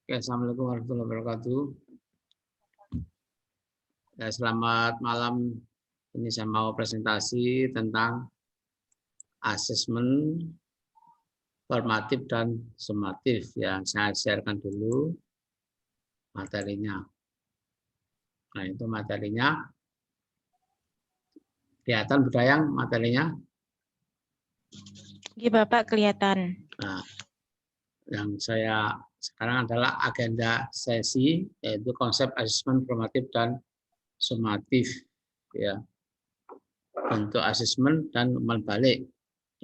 Oke, assalamualaikum warahmatullahi wabarakatuh. Ya, selamat malam. Ini saya mau presentasi tentang asesmen formatif dan sumatif. Ya, saya sharekan dulu materinya. Nah, itu materinya. Kelihatan budaya materinya? Iya, Bapak, kelihatan. Nah, yang saya sekarang adalah agenda sesi, yaitu konsep asesmen formatif dan sumatif. Ya, bentuk asesmen dan umpan balik.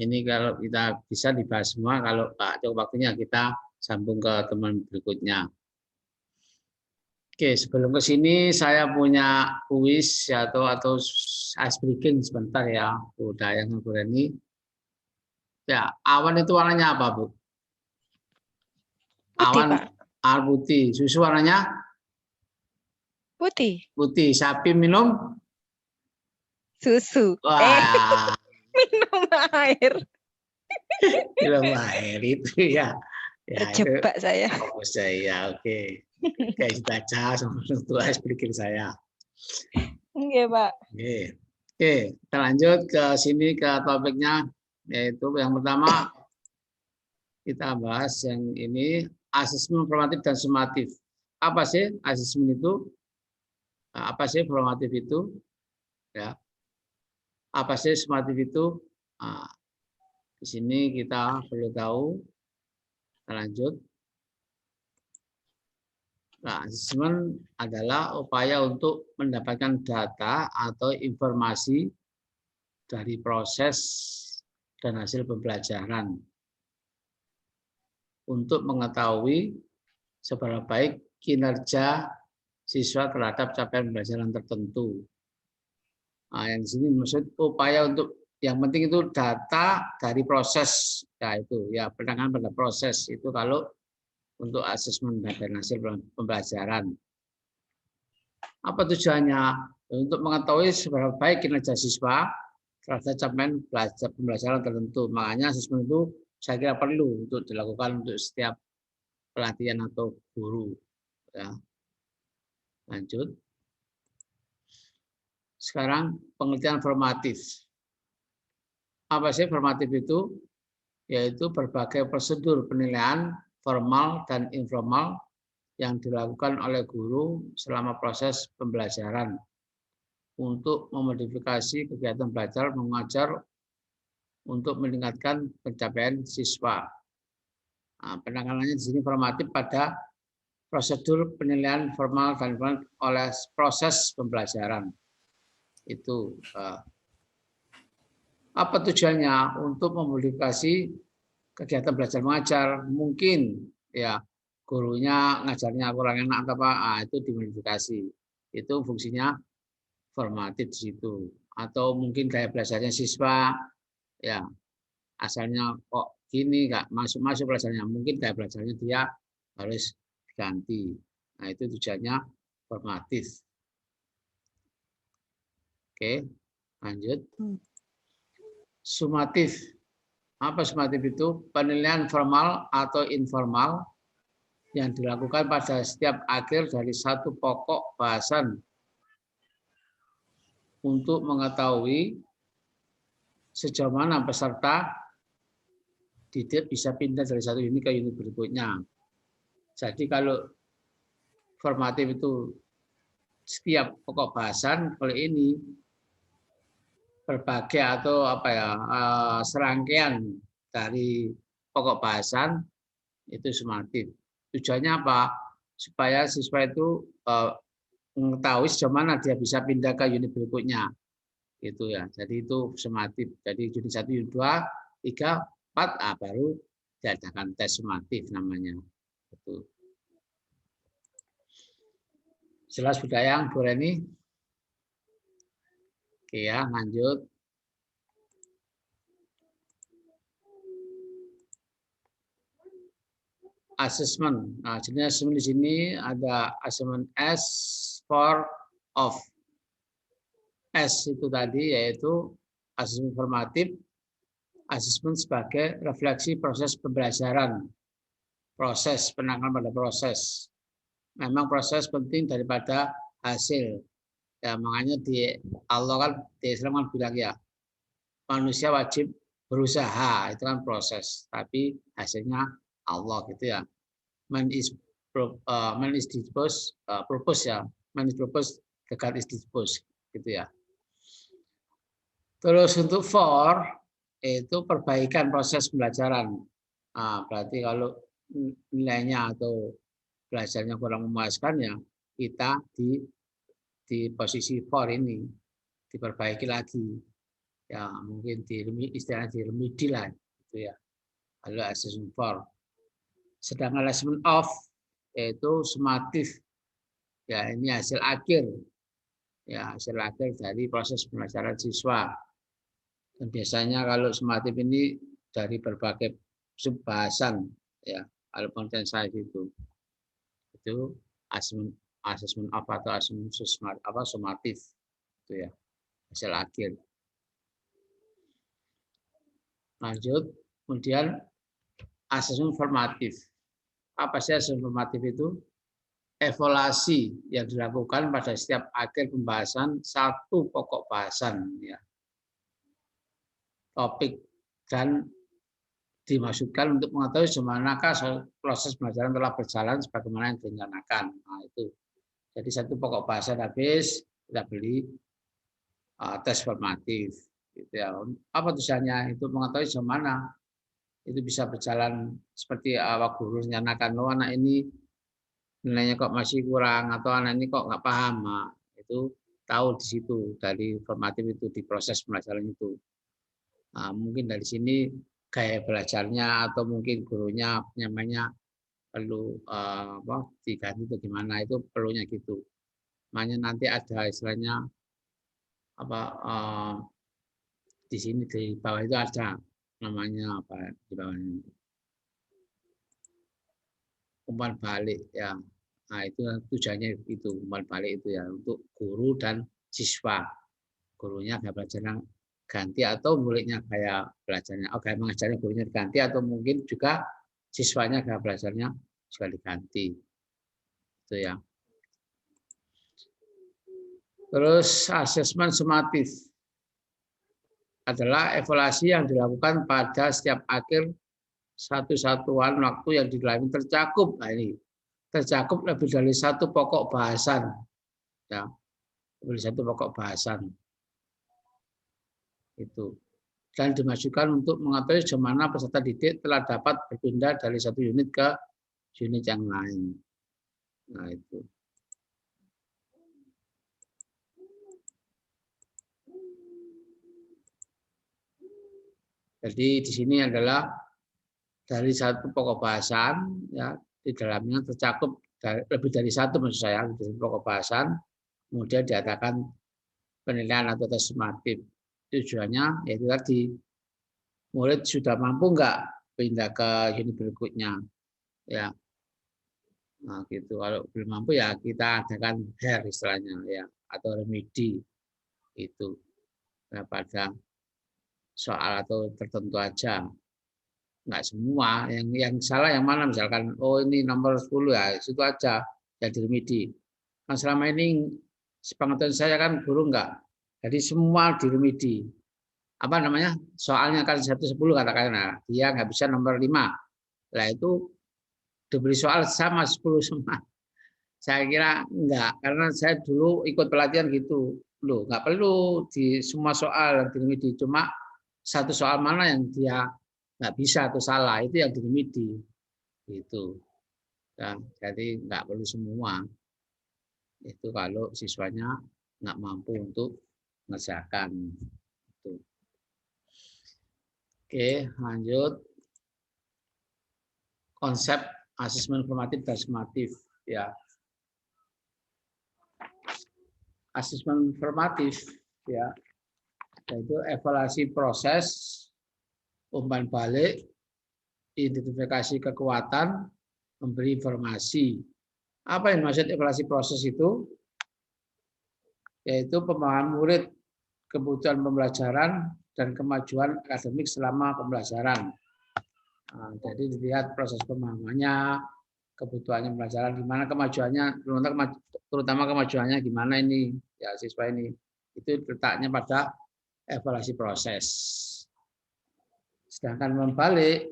Ini kalau kita bisa dibahas semua, kalau Pak cukup waktunya kita sambung ke teman berikutnya. Oke, sebelum ke sini saya punya kuis atau ice breaking sebentar ya, Bu Dayang Bu Reni. Ya, awan itu warnanya apa, Bu? Putih, Awan Pak. air putih. Susu warnanya? Putih. Putih. Sapi minum? Susu. Wah, Minum air. minum air itu ya. Ya, itu Terjebak saya. oh saya oke. Kayak baca untuk ice breaking saya. Iya, Pak. Oke. Oke, kita lanjut ke sini ke topiknya, yaitu yang pertama kita bahas yang ini asesmen formatif dan sumatif. Apa sih asesmen itu? Apa sih formatif itu? Ya. Apa sih sumatif itu? Nah, di sini kita perlu tahu. Kita lanjut. Nah, asesmen adalah upaya untuk mendapatkan data atau informasi dari proses dan hasil pembelajaran untuk mengetahui seberapa baik kinerja siswa terhadap capaian pembelajaran tertentu. Nah, yang di sini maksud upaya untuk yang penting itu data dari proses, ya itu ya penanganan pada proses itu kalau untuk asesmen dan hasil pembelajaran. Apa tujuannya? Untuk mengetahui seberapa baik kinerja siswa terhadap capaian pembelajaran tertentu. Makanya asesmen itu saya kira perlu untuk dilakukan untuk setiap pelatihan atau guru. Ya. Lanjut. Sekarang pengertian formatif. Apa sih formatif itu? Yaitu berbagai prosedur penilaian formal dan informal yang dilakukan oleh guru selama proses pembelajaran untuk memodifikasi kegiatan belajar mengajar untuk meningkatkan pencapaian siswa. Nah, penanganannya di sini formatif pada prosedur penilaian formal dan informal oleh proses pembelajaran. Itu apa tujuannya? Untuk memodifikasi kegiatan belajar mengajar. Mungkin ya gurunya ngajarnya kurang enak atau apa, itu dimodifikasi. Itu fungsinya formatif di situ. Atau mungkin gaya belajarnya siswa ya asalnya kok gini nggak masuk belajarnya, mungkin gaya belajarnya dia harus diganti. Nah, itu tujuannya formatif. Oke, lanjut. Sumatif. Apa sumatif itu? Penilaian formal atau informal yang dilakukan pada setiap akhir dari satu pokok bahasan untuk mengetahui sejauh mana peserta didik bisa pindah dari satu unit ke unit berikutnya. Jadi kalau formatif itu setiap pokok bahasan, kalau ini berbagai atau apa ya serangkaian dari pokok bahasan itu sumatif. Tujuannya apa? Supaya siswa itu mengetahui sejauh mana dia bisa pindah ke unit berikutnya. Itu ya. Jadi itu sumatif. Jadi unit 1, unit 2, 3, 4 baru diadakan tes sumatif namanya. Itu. Jelas budaya Bu Reni? Oke ya, lanjut. Assessment. Nah, jenis assessment di sini ada assessment S, for, of. S itu tadi yaitu asesmen formatif, asesmen sebagai refleksi proses pembelajaran. proses, penekanan pada proses. Memang proses penting daripada hasil. Ya, makanya di Allah kan di Islam kan bilang ya, manusia wajib berusaha, itu kan proses, tapi hasilnya Allah gitu ya. Man is purpose ya, man is purpose, God is dispose gitu ya. Terus untuk for itu perbaikan proses pembelajaran. Nah, berarti kalau nilainya atau belajarnya kurang memuaskan ya kita di posisi for ini diperbaiki lagi. Ya mungkin istilahnya di remedi lah gitu ya. Kalau assessment for. Sedangkan assessment of yaitu sumatif. Ya ini hasil akhir. Ya hasil akhir dari proses pembelajaran siswa. Dan biasanya kalau sumatif ini dari berbagai subbahasan ya, kalau konten saya itu assessment of atau assessment sumatif itu ya hasil akhir. Lanjut, kemudian asesmen formatif. Apa sih asesmen formatif itu? Evaluasi yang dilakukan pada setiap akhir pembahasan satu pokok bahasan, ya. Topik dan dimaksudkan untuk mengetahui semanakah proses pembelajaran telah berjalan sebagaimana yang direncanakan. Nah, itu. Jadi satu pokok bahasan habis, kita beli tes formatif. Gitu ya. Apa tujuannya? Itu mengetahui semana itu bisa berjalan seperti awak guru rencanakan, lo anak ini nilainya kok masih kurang atau anak ini kok nggak paham, nah, itu tahu di situ dari formatif itu di proses pembelajaran itu. Nah, mungkin dari sini gaya belajarnya atau mungkin gurunya namanya perlu diganti atau gimana itu perlunya gitu. Makanya nanti ada istilahnya apa di sini di bawah itu ada namanya apa di bawahnya umpan balik ya. Nah, itu tujuannya itu umpan balik itu ya untuk guru dan siswa. Gurunya gaya belajarnya ganti atau muridnya gaya belajarnya gaya mengajarnya gurunya diganti atau mungkin juga siswanya gaya belajarnya juga diganti. Itu ya. Terus asesmen sumatif adalah evaluasi yang dilakukan pada setiap akhir satu satuan waktu yang dilalui tercakup. Nah, ini tercakup lebih dari satu pokok bahasan, ya, lebih dari satu pokok bahasan itu, dan dimaksudkan untuk mengetahui bagaimana peserta didik telah dapat berpindah dari satu unit ke unit yang lain. Nah itu. Jadi di sini adalah dari satu pokok bahasan, ya, di dalamnya tercakup lebih dari satu maksud saya, dari pokok bahasan, kemudian diadakan penilaian atau tes sumatif. Tujuannya yaitu tadi murid sudah mampu nggak pindah ke unit berikutnya, ya. Nah gitu, kalau belum mampu ya kita adakan HER istilahnya ya atau remedi itu pada soal atau tertentu aja. Nggak semua, yang salah yang mana misalkan oh ini nomor 10 ya situ aja yang diremedi. Nah selama ini sepengetahuan saya kan guru enggak, jadi semua diremedi. Apa namanya soalnya kan 1-10 katakanlah dia nggak bisa nomor 5, lah itu diberi soal sama 10 semua. Saya kira enggak, karena saya dulu ikut pelatihan gitu loh, nggak perlu di semua soal yang diremedi, cuma satu soal mana yang dia nggak bisa atau salah itu yang diremedi gitu. Ya, jadi nggak perlu semua itu kalau siswanya nggak mampu untuk mengerjakan. Oke, lanjut konsep asesmen formatif dan sumatif ya. Asesmen formatif ya, yaitu evaluasi proses, umpan balik, identifikasi kekuatan, memberi informasi. Apa yang maksud evaluasi proses itu? Yaitu pemahaman murid, kebutuhan pembelajaran, dan kemajuan akademik selama pembelajaran. Jadi dilihat proses pemahamannya, kebutuhannya pembelajaran gimana, kemajuannya, terutama kemajuannya gimana ini ya siswa ini. Itu letaknya pada evaluasi proses. Sedangkan membalik,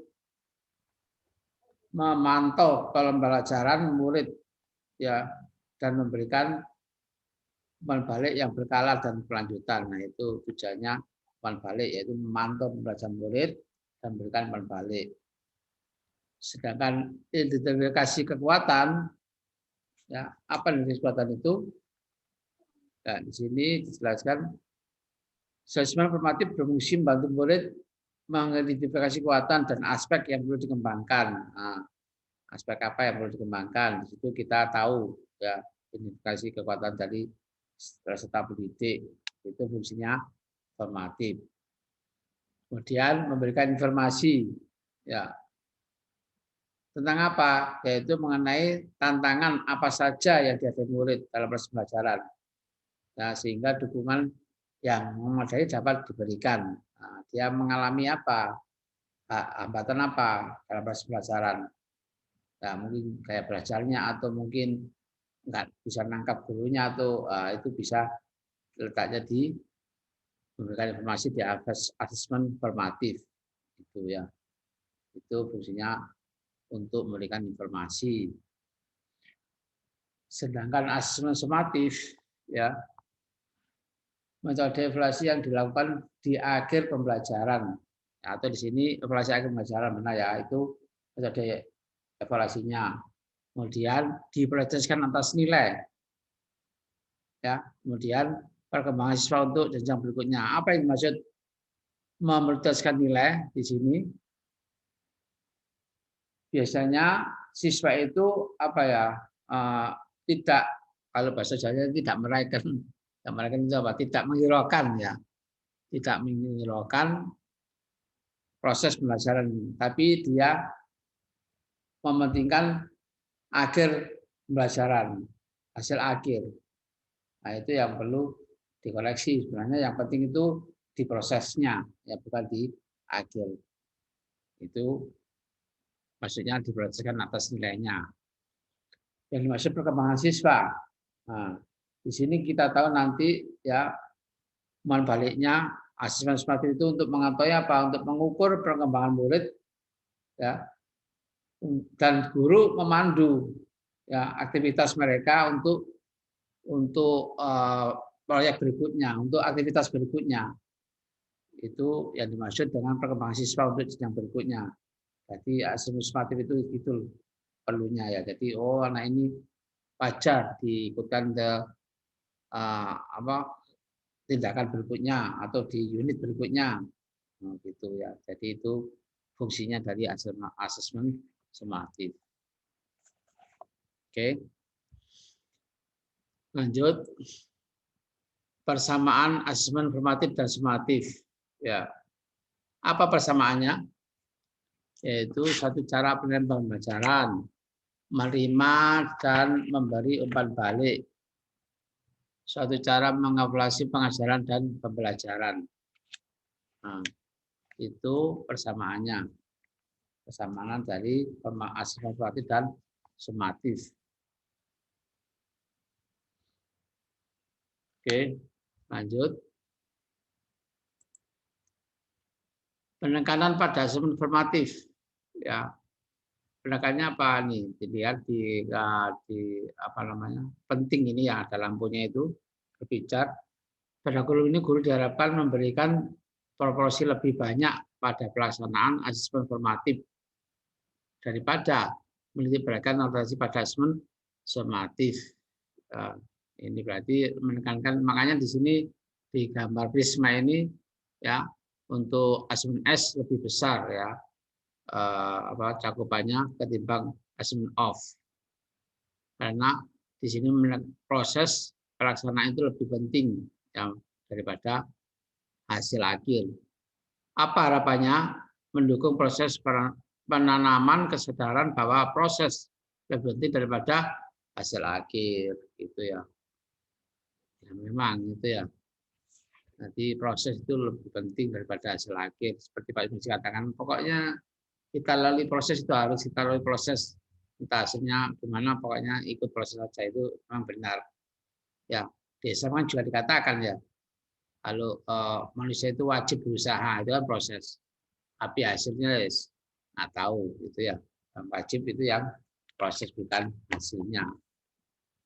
memantau pembelajaran murid ya dan memberikan umpan balik yang berkala dan berkelanjutan. Nah, itu tujuannya umpan balik, yaitu memantau pembelajaran murid dan memberikan umpan balik. Sedangkan identifikasi kekuatan, ya apa kekuatan itu? Nah, di sini dijelaskan asesmen formatif berfungsi membantu murid mengidentifikasi kekuatan dan aspek yang perlu dikembangkan. Nah, aspek apa yang perlu dikembangkan? Di situ kita tahu ya identifikasi kekuatan dari peserta pendidik itu fungsinya formatif. Kemudian memberikan informasi ya tentang apa? Yaitu mengenai tantangan apa saja yang dihadapi murid dalam proses pembelajaran. Nah, sehingga dukungan yang memadai dapat diberikan. Nah, dia mengalami apa? Hambatan apa dalam proses pembelajaran? Nah, mungkin kayak belajarnya atau mungkin nggak bisa nangkap gurunya atau itu bisa letaknya di memberikan informasi di asesmen formatif itu ya. Itu fungsinya untuk memberikan informasi. Sedangkan asesmen sumatif ya metode evaluasi yang dilakukan di akhir pembelajaran atau di sini evaluasi akhir pembelajaran benar ya itu metode evaluasinya. Kemudian diprioritaskan atas nilai ya. Kemudian perkembangan siswa untuk jenjang berikutnya. Apa yang dimaksud memprioritaskan nilai di sini? Biasanya siswa itu apa ya tidak, kalau bahasa Jawa tidak meraihkan, itu apa? Tidak menghiraukan ya, tidak menghiraukan proses pembelajaran, tapi dia mementingkan akhir pembelajaran, hasil akhir. Nah, itu yang perlu dikoreksi. Sebenarnya yang penting itu di prosesnya, ya bukan di akhir. Itu maksudnya diprioritaskan atas nilainya. Yang dimaksud perkembangan siswa. Nah, di sini kita tahu nanti ya umpan baliknya asesmen sumatif itu untuk mengetahui apa? Untuk mengukur perkembangan murid ya dan guru memandu ya aktivitas mereka untuk proyek berikutnya, untuk aktivitas berikutnya. Itu yang dimaksud dengan perkembangan siswa untuk jenjang berikutnya. Jadi asesmen sumatif itu perlunya ya. Jadi anak ini wajar diikutkan ke tindakan berikutnya atau di unit berikutnya, gitu ya. Jadi itu fungsinya dari asesmen sumatif. Oke, lanjut persamaan asesmen formatif dan sumatif. Ya, apa persamaannya? Yaitu satu cara penilaian pembelajaran, menerima dan memberi umpan balik. Suatu cara mengevaluasi pengajaran dan pembelajaran. Nah, itu persamaannya. Persamaan dari asesmen formatif dan sumatif. Oke, lanjut. Penekanan pada asesmen formatif. Ya, penekanannya apa nih? Dilihat di apa namanya? Penting ini ya, ada lampunya itu berbicara. Pada kurikulum ini guru diharapkan memberikan proporsi lebih banyak pada pelaksanaan asesmen formatif daripada menitik beratkan orientasi pada asesmen sumatif. Ini berarti menekankan, makanya di sini di gambar prisma ini ya untuk asesmen S lebih besar ya cakupannya ketimbang asesmen off, karena di sini proses pelaksanaan itu lebih penting ya daripada hasil akhir. Apa harapannya? Mendukung proses penanaman kesadaran bahwa proses lebih penting daripada hasil akhir, gitu ya. Ya memang itu ya. Nanti proses itu lebih penting daripada hasil akhir. Seperti Pak Ibu katakan, pokoknya kita lalui proses itu harus kita lalui proses, entah hasilnya gimana, pokoknya ikut proses saja itu memang benar. Ya, di SMA juga dikatakan ya, kalau manusia itu wajib berusaha, itu kan proses. Tapi hasilnya nggak tahu gitu ya. Yang wajib itu yang proses bukan hasilnya.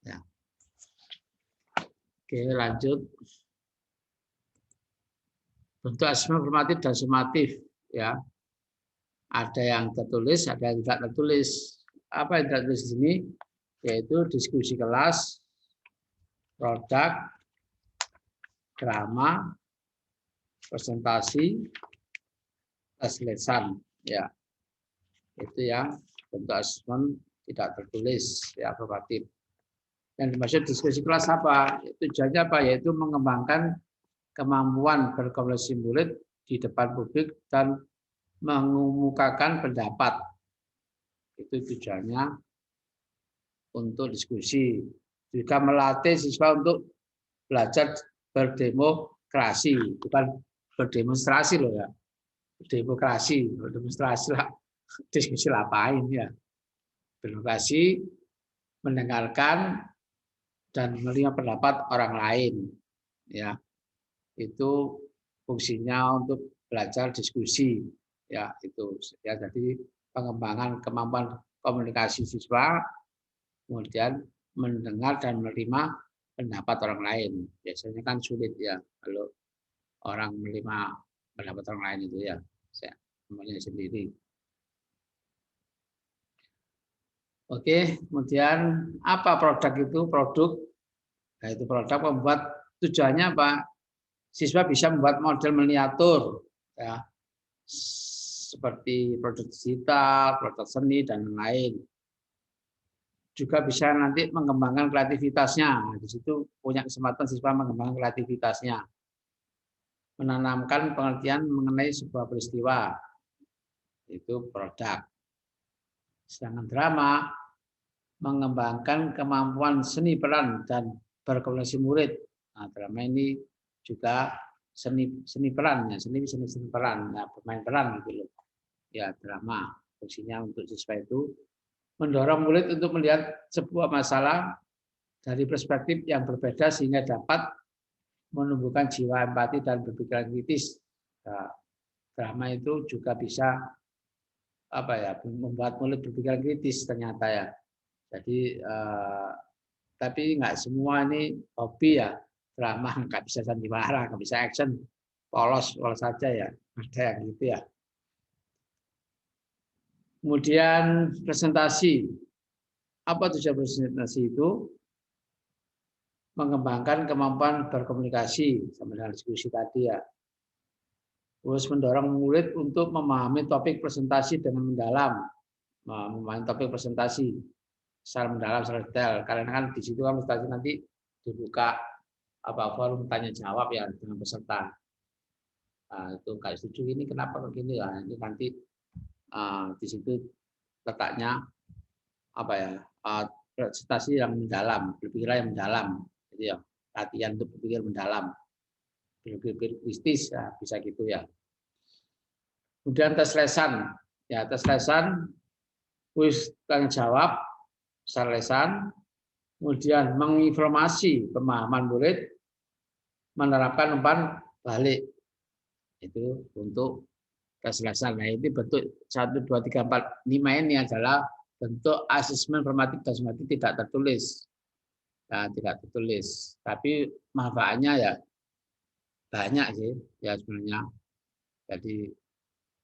Ya. Oke, lanjut. Bentuk asesmen formatif dan sumatif ya. Ada yang tertulis, ada yang tidak tertulis. Apa yang tidak tertulis di sini? Yaitu diskusi kelas, produk, drama, presentasi, tes lesan ya. Itu yang bentuk asesmen tidak tertulis ya, formatif. Yang dimaksud diskusi kelas apa? Tujuannya apa? Yaitu mengembangkan kemampuan berkomunikasi murid di depan publik dan mengemukakan pendapat. Itu tujuannya untuk diskusi. Juga melatih siswa untuk belajar berdemokrasi, bukan berdemonstrasi loh ya. Demokrasi, berdemonstrasi lah. Diskusi lapain ya. Demokrasi, mendengarkan dan menerima pendapat orang lain. Ya, itu fungsinya untuk belajar diskusi. Ya, itu ya, jadi pengembangan kemampuan komunikasi siswa, kemudian mendengar dan menerima pendapat orang lain. Biasanya kan sulit ya kalau orang menerima pendapat orang lain itu ya, saya namanya sendiri. Oke, kemudian apa produk itu? Produk, nah itu produk membuat, tujuannya apa? Siswa bisa membuat model miniatur, ya, seperti produk digital, produk seni dan lain. Juga bisa nanti mengembangkan kreativitasnya. Di situ punya kesempatan siswa mengembangkan kreativitasnya, menanamkan pengertian mengenai sebuah peristiwa, itu produk. Sedangkan drama mengembangkan kemampuan seni peran dan berkomunikasi murid. Nah, drama ini juga seni peran ya, seni peran, ya, bermain peran gitu loh. Ya, drama fungsinya untuk siswa itu mendorong murid untuk melihat sebuah masalah dari perspektif yang berbeda sehingga dapat menumbuhkan jiwa empati dan berpikiran kritis. Nah, drama itu juga bisa apa ya, membuat murid berpikiran kritis ternyata ya. Jadi tapi nggak semua ini hobi ya, drama nggak bisa sandiwara, nggak bisa action, polos saja ya, ada yang gitu ya. Kemudian presentasi, apa tujuan presentasi itu? Mengembangkan kemampuan berkomunikasi sama dengan diskusi tadi ya. Terus mendorong murid untuk memahami topik presentasi dengan mendalam, memahami topik presentasi secara mendalam, secara detail. Karena kan di situ kan presentasi nanti dibuka forum tanya jawab ya dengan peserta. Nah, itu nggak setuju ini kenapa begini ya, ini nanti di situ letaknya apa ya, presentasi yang mendalam, berpikir yang mendalam, jadi ya latihan untuk berpikir mendalam, berpikir kritis ya, bisa gitu ya. Kemudian tes lesan, ya tes lesan, kuis tanya jawab secara lesan, kemudian menginformasi pemahaman murid, menerapkan umpan balik. Itu untuk tes lesan. Nah, ini bentuk 1, 2, 3, 4, 5 ini adalah bentuk asesmen formatif dan sumatif tidak tertulis. Nah, tidak tertulis. Tapi manfaatnya ya banyak sih ya sebenarnya. Jadi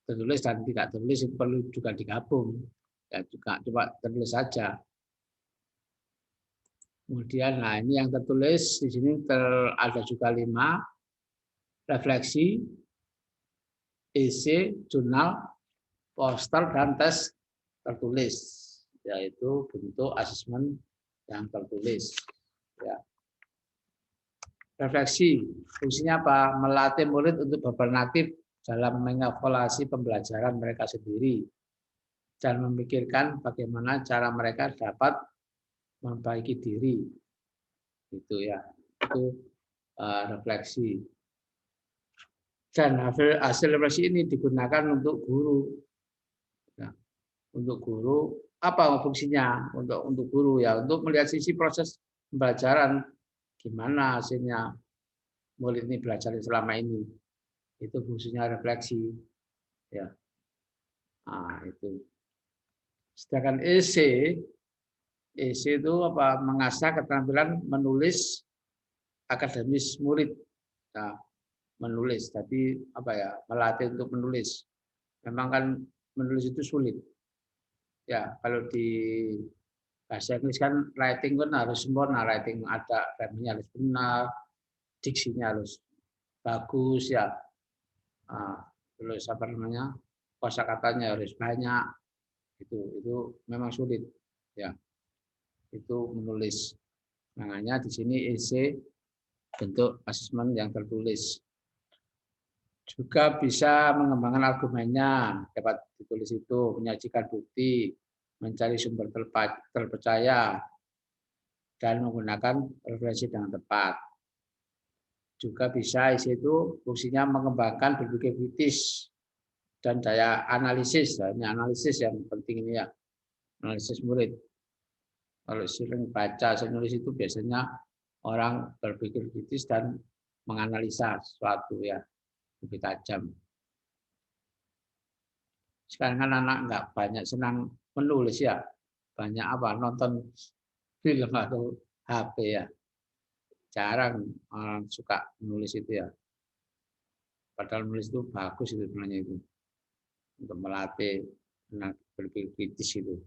tertulis dan tidak tertulis itu perlu juga digabung. Ya juga coba tertulis saja. Kemudian, nah ini yang tertulis di sini ada juga 5, refleksi, isi, jurnal, poster, dan tes tertulis, yaitu bentuk asesmen yang tertulis. Ya. Refleksi, fungsinya apa? Melatih murid untuk berperan aktif dalam mengevaluasi pembelajaran mereka sendiri dan memikirkan bagaimana cara mereka dapat memperbaiki diri. Itu ya, itu refleksi. Dan hasil refleksi ini digunakan untuk guru Untuk guru apa fungsinya untuk guru ya untuk melihat sisi proses pembelajaran gimana hasilnya murid ini belajar selama ini. Itu fungsinya refleksi ya. Nah, itu. Sedangkan EC itu apa mengasah keterampilan menulis akademis murid. Nah, menulis tapi apa ya melatih untuk menulis. Memang kan menulis itu sulit. Ya, kalau di bahasa Inggris kan writing kan harus sempurna, writing ada grammarnya harus benar, diksinya harus bagus ya. Nah, terus apa namanya? Kosakatanya harus banyak. Itu memang sulit ya. Itu menulis. Makanya di sini EC bentuk asesmen yang tertulis. Juga bisa mengembangkan argumennya, dapat ditulis itu, menyajikan bukti, mencari sumber terpercaya, dan menggunakan referensi dengan tepat. Juga bisa isi itu fungsinya mengembangkan berpikir kritis dan daya analisis. Ini analisis yang penting ini ya, analisis murid. Kalau sering baca, saya nulis itu biasanya orang berpikir kritis dan menganalisa sesuatu ya, lebih tajam. Sekarang kan anak nggak banyak senang menulis ya, banyak apa nonton film atau HP ya, jarang orang suka menulis itu ya. Padahal menulis itu bagus itu sebenarnya itu untuk melatih berpikir kritis itu.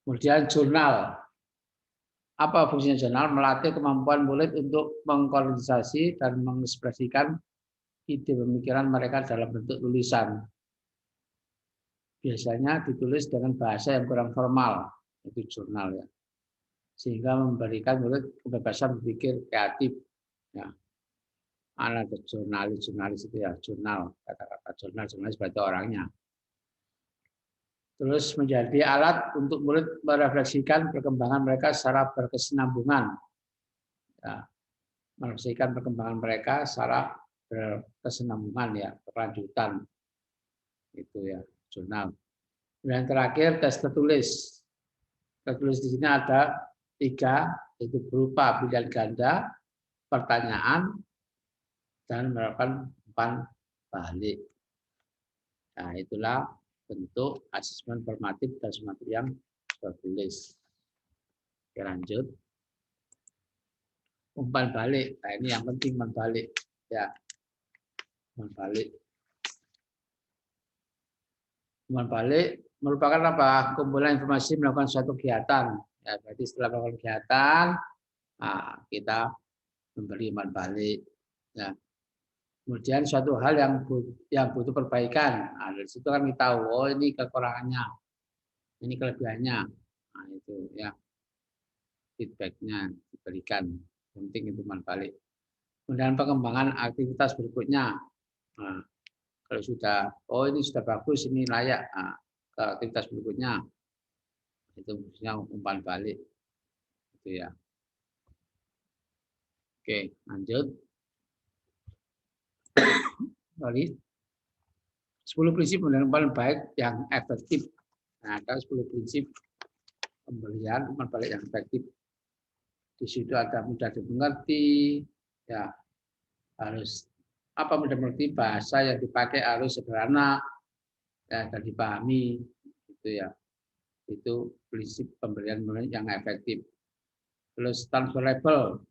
Kemudian jurnal, apa fungsinya jurnal? Melatih kemampuan murid untuk mengkondensasi dan mengekspresikan ide pemikiran mereka dalam bentuk tulisan. Biasanya ditulis dengan bahasa yang kurang formal, itu jurnal ya. Sehingga memberikan murid kebebasan berpikir kreatif. Ya. Ada jurnalis itu ya, jurnal, kata-kata jurnalis berarti orangnya. Terus menjadi alat untuk murid merefleksikan perkembangan mereka secara berkesinambungan. Ya. Merefleksikan perkembangan mereka secara berkesinambungan ya, berlanjutan. Itu ya, jurnal. Dan terakhir tes tertulis. Tertulis di sini ada 3, yaitu berupa pilihan ganda, pertanyaan, dan menerapkan umpan balik. Nah, itulah bentuk asesmen formatif dan sumatif yang tertulis. Oke, lanjut. Umpan balik. Nah, ini yang penting umpan balik. Ya, umpan balik. Umpan balik merupakan apa? Kumpulan informasi melakukan suatu kegiatan. Ya, berarti setelah melakukan kegiatan, nah, kita memberi umpan balik. Ya. Kemudian suatu hal yang butuh perbaikan. Nah, dari situ kan kita tahu, oh ini kekurangannya, ini kelebihannya. Nah, itu ya feedbacknya diberikan. Penting itu umpan balik. Kemudian pengembangan aktivitas berikutnya. Nah, kalau sudah, oh ini sudah bagus, ini layak. Nah, ke aktivitas berikutnya itu fungsinya umpan balik. Itu ya. Oke, lanjut. Sorry. 10 prinsip pembelajaran paling baik yang efektif. Nah, ada 10 prinsip pemberian umpan balik yang efektif. Di situ ada mudah dimengerti, ya harus apa mudah dimengerti, bahasa yang dipakai harus sederhana ya, dan dipahami, gitu ya. Itu prinsip pemberian yang efektif. Terus transferable,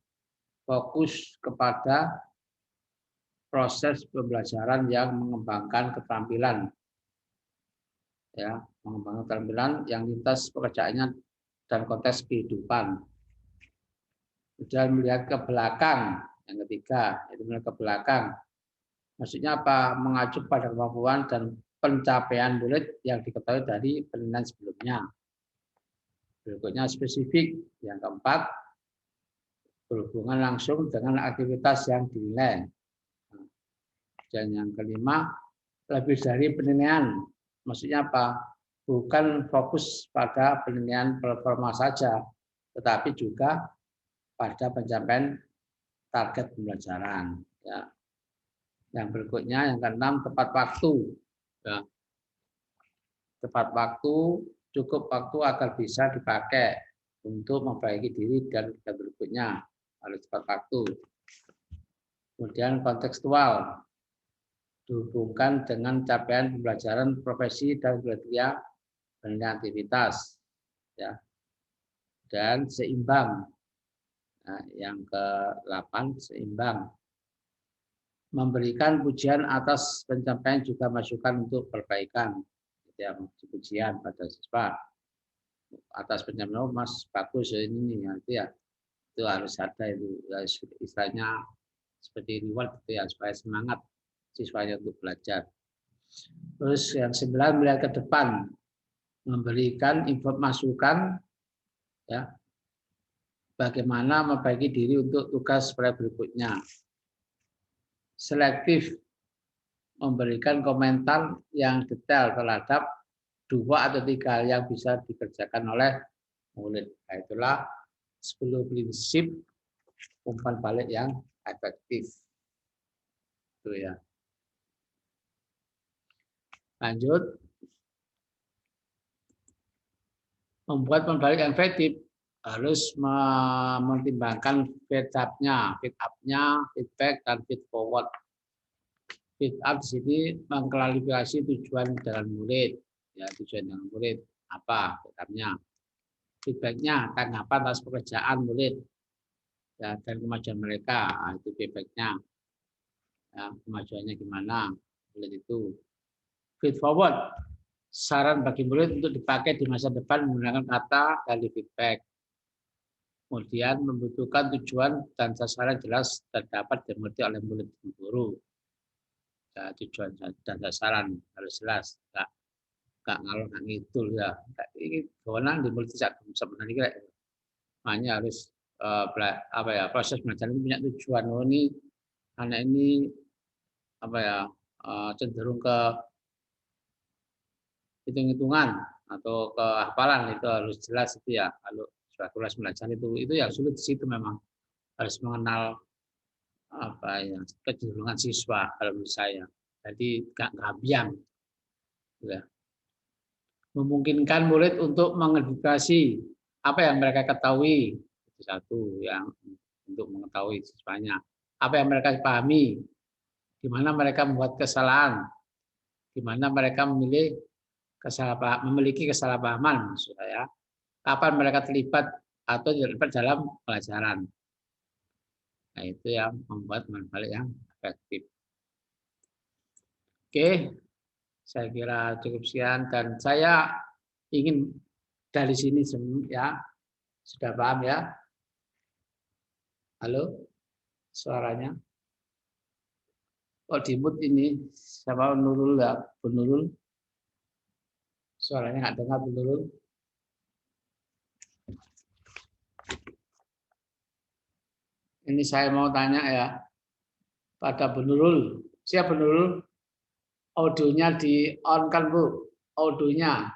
fokus kepada proses pembelajaran yang mengembangkan keterampilan, ya, mengembangkan keterampilan yang lintas pekerjaannya dan konteks kehidupan. Kemudian melihat ke belakang, yang ketiga, itu melihat ke belakang. Maksudnya apa? Mengacu pada kemampuan dan pencapaian murid yang diketahui dari penilaian sebelumnya. Berikutnya spesifik, yang keempat, berhubungan langsung dengan aktivitas yang dinilai. Dan yang kelima, lebih dari penilaian. Maksudnya apa? Bukan fokus pada penilaian performa saja, tetapi juga pada pencapaian target pembelajaran. Ya. Yang berikutnya, yang keenam, tepat waktu. Ya. tepat waktu, cukup waktu agar bisa dipakai untuk memperbaiki diri dan berikutnya, harus tepat waktu. Kemudian kontekstual, dihubungkan dengan capaian pembelajaran profesi dan kriteria penilaian aktivitas, ya. Dan seimbang. Nah, yang ke-8 seimbang. Memberikan pujian atas pencapaian juga masukan untuk perbaikan. Ya, pujian pada siswa atas pencapaian, oh, Mas bagus ini nanti ya, itu harus ada itu ya, istilahnya seperti reward itu ya, supaya semangat siswanya untuk belajar. Terus yang 9 melihat ke depan, memberikan masukan ya, bagaimana memperbaiki diri untuk tugas berikutnya. Selektif, memberikan komentar yang detail terhadap 2 atau 3 hal yang bisa dikerjakan oleh murid. Nah, itulah 10 prinsip umpan balik yang efektif. Itu ya. Lanjut. Membuat umpan balik yang efektif harus mempertimbangkan feedback-nya, feedback dan feed forward. Feed up di sini mengklarifikasi tujuan dengan murid, ya tujuan dengan murid apa feedback-nya. Feedback-nya tanggapan atas pekerjaan murid, ya, dan kemajuan mereka, nah, itu feedback-nya. Ya, kemajuannya gimana murid itu. Feed forward, saran bagi murid untuk dipakai di masa depan menggunakan kata dari feedback. Kemudian membutuhkan tujuan dan sasaran jelas terdapat dimengerti oleh murid dan guru. Ya, tujuan dan sasaran harus jelas, nggak ngalor ngidul ya. Ini kewenangan di murid sebenarnya hanya harus apa ya, proses belajar ini punya tujuan. Oh, ini anak ini apa ya, cenderung ke hitung-hitungan atau ke hafalan, itu harus jelas itu ya. Kalau suatu kelas belajar itu yang sulit di situ, memang harus mengenal apa ya, kecenderungan siswa kalau menurut saya. Jadi nggak ngabiang, ya. Memungkinkan murid untuk mengedukasi apa yang mereka ketahui, itu satu yang untuk mengetahui siswanya. Apa yang mereka pahami, di mana mereka membuat kesalahan, di mana mereka memiliki kesalahpahaman, maksud saya. Kapan mereka terlibat atau terlibat dalam pelajaran. Nah, itu yang membuat umpan balik yang efektif. Oke, saya kira cukup sekian, dan saya ingin dari sini ya, sudah paham ya? Halo, suaranya? Oh, di mute ini, siapa Nurul ya? Bu Nurul? Suaranya nggak dengar, Bu Nurul. Ini saya mau tanya ya, pada Bu Nurul. Siapa Bu Nurul? Audionya di on kan Bu? Audionya.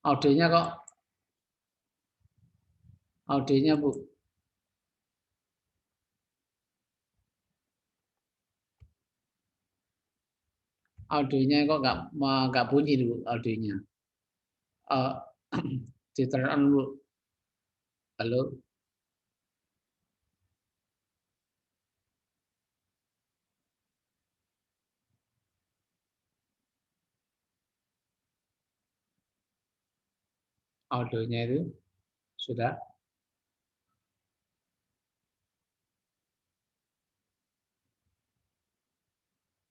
Audionya kok? Audionya Bu. Audionya kok nggak bunyi Bu audionya. Di turn on Bu. Halo. Audionya itu sudah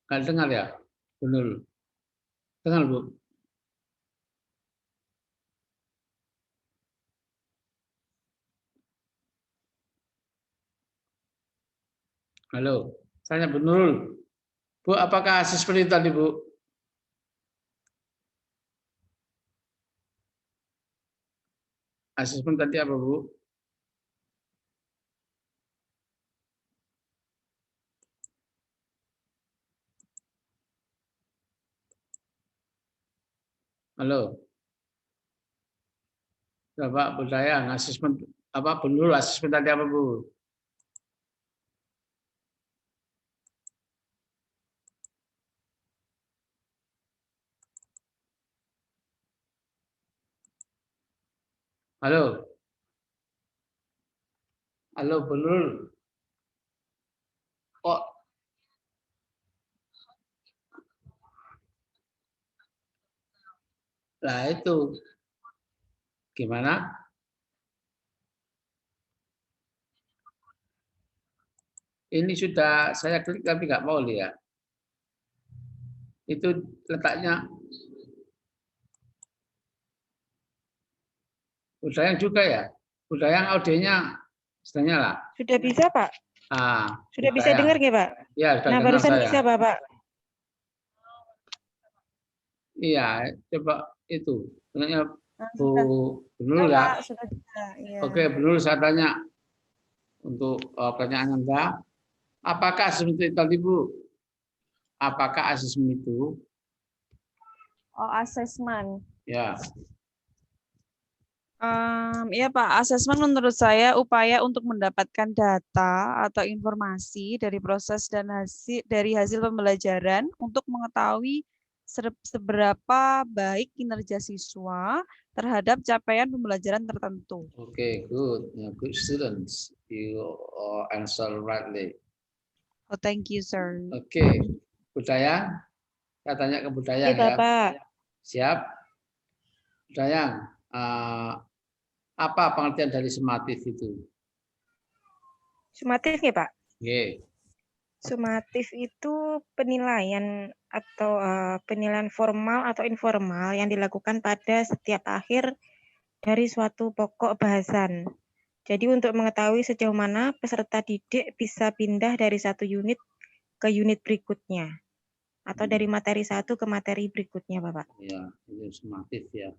nggak dengar ya, Bu Nurul? Dengar Bu? Halo, saya Bu Nurul. Bu, apakah seperti itu tadi Bu? Asesmen tadi apa Bu? Halo, Bapak Budaya, asesmen apa Bu Nurul, asesmen tadi apa Bu? Halo, halo Bu Nurul. Kok lah itu gimana? Ini sudah saya klik tapi nggak mau lihat. Itu letaknya udah yang juga ya. Udah yang audionya sudah nyala. Sudah bisa, Pak? Sudah bisa Udayang. dengar nggak, Pak? Ya, sudah Nah, dengar barusan saya. bisa, Bapak. Iya, coba itu. Tanya Bu Nurul Sudah, ya. Pak. Sudah bisa. Iya. Oke, Bu Nurul, saya tanya untuk pertanyaan Anda. Apakah asesmen itu tadi Bu? Apakah asesmen itu? Oh, asesmen. Ya, Iya Pak, asesmen menurut saya upaya untuk mendapatkan data atau informasi dari proses dan hasil pembelajaran untuk mengetahui seberapa baik kinerja siswa terhadap capaian pembelajaran tertentu. oke, good. Ya, good students. You answer rightly. Oh, thank you, sir. Oke, Budaya. Saya tanya ke Budaya Iya, ya. Bapak. Siap. Budaya. Apa pengertian dari sumatif itu? Sumatif ya, Pak? Oke. Sumatif itu penilaian atau penilaian formal atau informal yang dilakukan pada setiap akhir dari suatu pokok bahasan. Jadi untuk mengetahui sejauh mana peserta didik bisa pindah dari satu unit ke unit berikutnya. Atau dari materi satu ke materi berikutnya, Bapak. Ya, itu sumatif ya.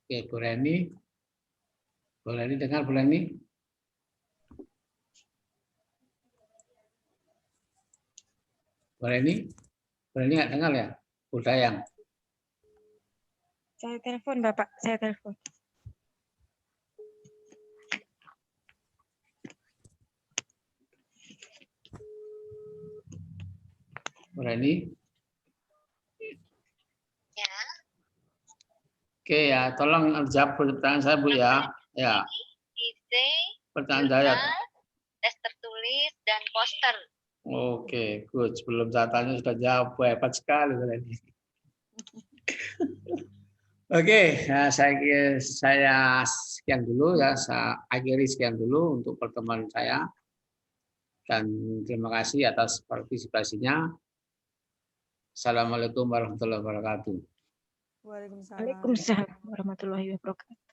Oke, Bu Reni. Bu Reni dengar, Bu Reni? Bu Reni? Bu Reni nggak dengar ya? Budaya. Saya telepon, Bapak. Saya telepon. Bu Reni? Ya. Oke ya, tolong jawab pertanyaan saya Bu ya. Ya. Ide, Pertanyaan saya. tes tertulis, dan poster. Oke, good. Sebelum saya tanya sudah jawab, hebat sekali Bu Reni. Oke, ya, saya sekian dulu ya, saya akhiri sekian dulu untuk pertemuan saya. Dan terima kasih atas partisipasinya. Assalamualaikum warahmatullahi wabarakatuh. Waalaikumsalam. Waalaikumsalam warahmatullahi wabarakatuh.